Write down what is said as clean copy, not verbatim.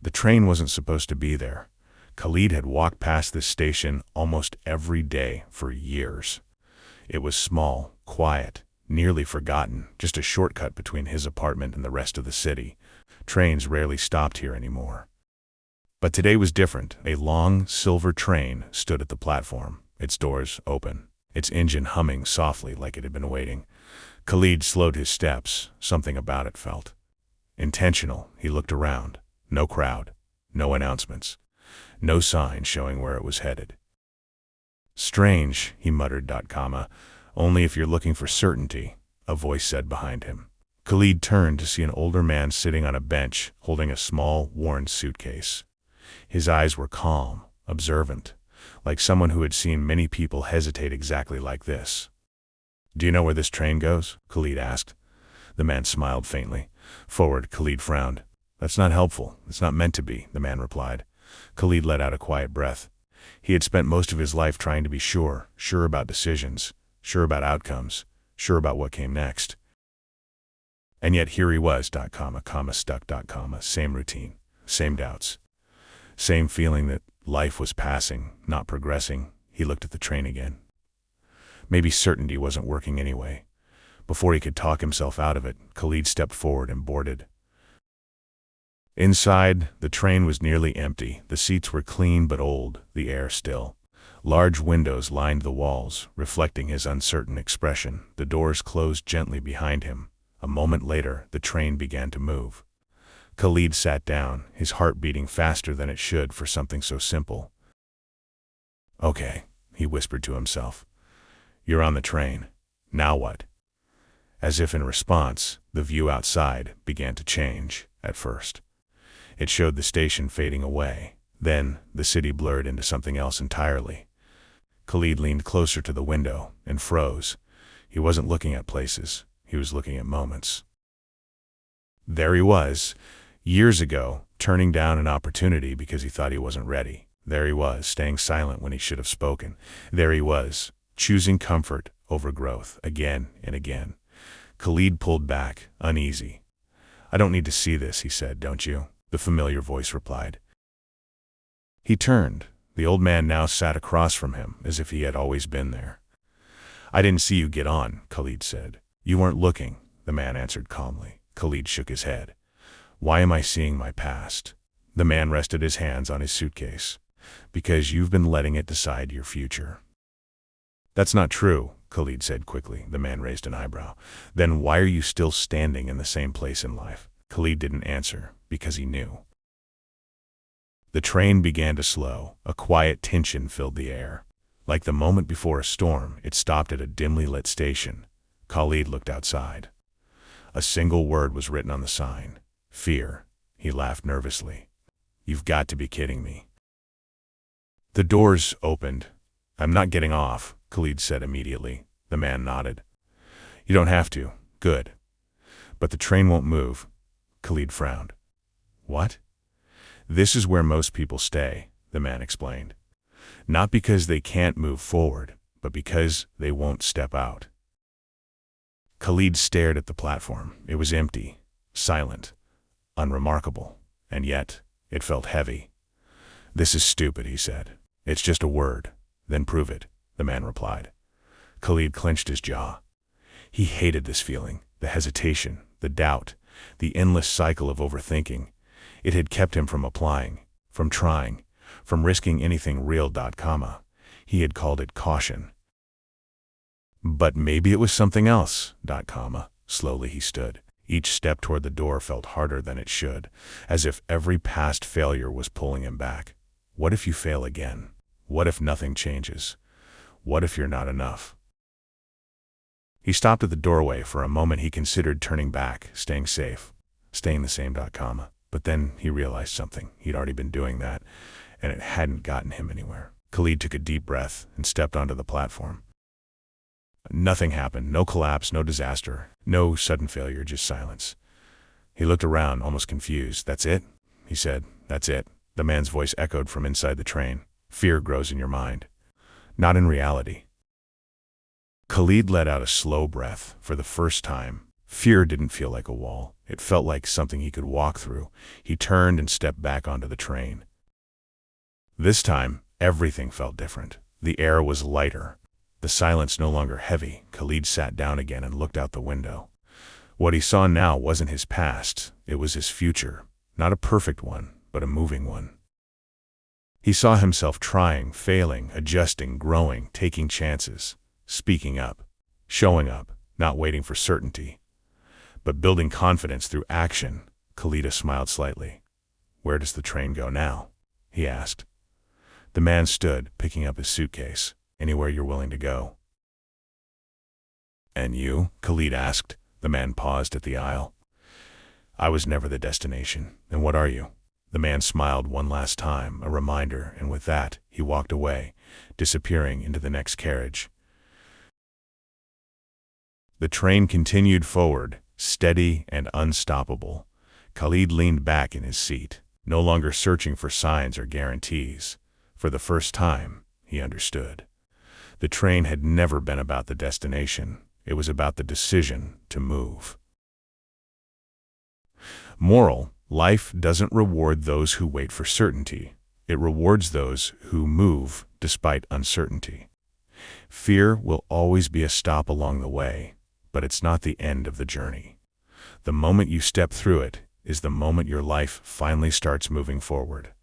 The train wasn't supposed to be there. Khalid had walked past this station almost every day for years. It was small, quiet, nearly forgotten, just a shortcut between his apartment and the rest of the city. Trains rarely stopped here anymore. But today was different. A long, silver train stood at the platform, its doors open, its engine humming softly like it had been waiting. Khalid slowed his steps. Something about it felt intentional. He looked around. No crowd, no announcements, no sign showing where it was headed. Strange, he muttered. Only if you're looking for certainty, a voice said behind him. Khalid turned to see an older man sitting on a bench, holding a small, worn suitcase. His eyes were calm, observant, like someone who had seen many people hesitate exactly like this. "Do you know where this train goes?" Khalid asked. The man smiled faintly. "Forward," Khalid frowned. "That's not helpful. It's not meant to be," the man replied. Khalid let out a quiet breath. He had spent most of his life trying to be sure about decisions, sure about outcomes, sure about what came next. And yet here he was, stuck, same routine, same doubts, same feeling that life was passing, not progressing. He looked at the train again. Maybe certainty wasn't working anyway. Before he could talk himself out of it, Khalid stepped forward and boarded. Inside, the train was nearly empty. The seats were clean but old, the air still. Large windows lined the walls, reflecting his uncertain expression. The doors closed gently behind him. A moment later, the train began to move. Khalid sat down, his heart beating faster than it should for something so simple. "Okay," he whispered to himself. "You're on the train. Now what?" As if in response, the view outside began to change. At first, it showed the station fading away. Then, the city blurred into something else entirely. Khalid leaned closer to the window and froze. He wasn't looking at places. He was looking at moments. There he was, years ago, turning down an opportunity because he thought he wasn't ready. There he was, staying silent when he should have spoken. There he was, choosing comfort over growth, again and again. Khalid pulled back, uneasy. "I don't need to see this," he said, "don't you?" The familiar voice replied. He turned. The old man now sat across from him, as if he had always been there. "I didn't see you get on," Khalid said. "You weren't looking," the man answered calmly. Khalid shook his head. "Why am I seeing my past?" The man rested his hands on his suitcase. "Because you've been letting it decide your future." "That's not true," Khalid said quickly. The man raised an eyebrow. "Then why are you still standing in the same place in life?" Khalid didn't answer, because he knew. The train began to slow. A quiet tension filled the air. Like the moment before a storm, it stopped at a dimly lit station. Khalid looked outside. A single word was written on the sign. "Fear." He laughed nervously. "You've got to be kidding me." The doors opened. "I'm not getting off," Khalid said immediately. The man nodded. "You don't have to. Good. But the train won't move." Khalid frowned. "What?" "This is where most people stay," the man explained. "Not because they can't move forward, but because they won't step out." Khalid stared at the platform. It was empty, silent, unremarkable, and yet it felt heavy. "This is stupid," he said. "It's just a word." "Then prove it," the man replied. Khalid clenched his jaw. He hated this feeling, the hesitation, the doubt, the endless cycle of overthinking. It had kept him from applying, from trying, from risking anything real. He had called it caution. But maybe it was something else. Slowly he stood. Each step toward the door felt harder than it should, as if every past failure was pulling him back. What if you fail again? What if nothing changes? What if you're not enough? He stopped at the doorway. For a moment he considered turning back, staying safe, staying the same. But then he realized something. He'd already been doing that, and it hadn't gotten him anywhere. Khalid took a deep breath and stepped onto the platform. Nothing happened. No collapse, no disaster, no sudden failure, just silence. He looked around, almost confused. "That's it?" he said. "That's it." The man's voice echoed from inside the train. "Fear grows in your mind, not in reality." Khalid let out a slow breath. For the first time, Fear didn't feel like a wall. It felt like something he could walk through. He turned and stepped back onto the train. This time, everything felt different. The air was lighter. The silence no longer heavy. Khalid sat down again and looked out the window. What he saw now wasn't his past. It was his future. Not a perfect one, but a moving one. He saw himself trying, failing, adjusting, growing, taking chances, speaking up, showing up, not waiting for certainty, but building confidence through action. Khalid smiled slightly. "Where does the train go now?" he asked. The man stood, picking up his suitcase. "Anywhere you're willing to go." "And you?" Khalid asked. The man paused at the aisle. "I was never the destination. And what are you?" The man smiled one last time, a reminder, and with that, he walked away, disappearing into the next carriage. The train continued forward, steady and unstoppable. Khalid leaned back in his seat, no longer searching for signs or guarantees. For the first time, he understood. The train had never been about the destination. It was about the decision to move. Moral: life doesn't reward those who wait for certainty. It rewards those who move despite uncertainty. Fear will always be a stop along the way, but it's not the end of the journey. The moment you step through it is the moment your life finally starts moving forward.